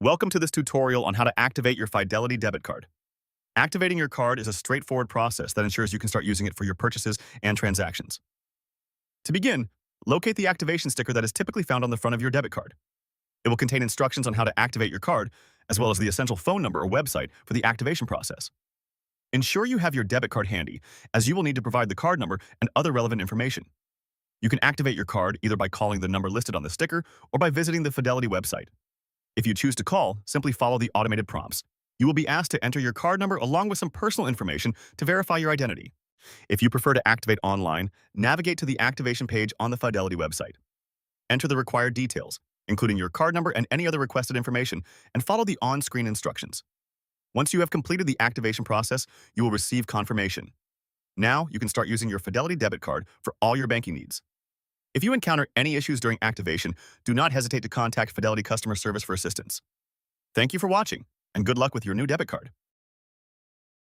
Welcome to this tutorial on how to activate your Fidelity debit card. Activating your card is a straightforward process that ensures you can start using it for your purchases and transactions. To begin, locate the activation sticker that is typically found on the front of your debit card. It will contain instructions on how to activate your card, as well as the essential phone number or website for the activation process. Ensure you have your debit card handy, as you will need to provide the card number and other relevant information. You can activate your card either by calling the number listed on the sticker or by visiting the Fidelity website. If you choose to call, simply follow the automated prompts. You will be asked to enter your card number along with some personal information to verify your identity. If you prefer to activate online, navigate to the activation page on the Fidelity website. Enter the required details, including your card number and any other requested information, and follow the on-screen instructions. Once you have completed the activation process, you will receive confirmation. Now, you can start using your Fidelity debit card for all your banking needs. If you encounter any issues during activation, do not hesitate to contact Fidelity customer service for assistance. Thank you for watching, and good luck with your new debit card.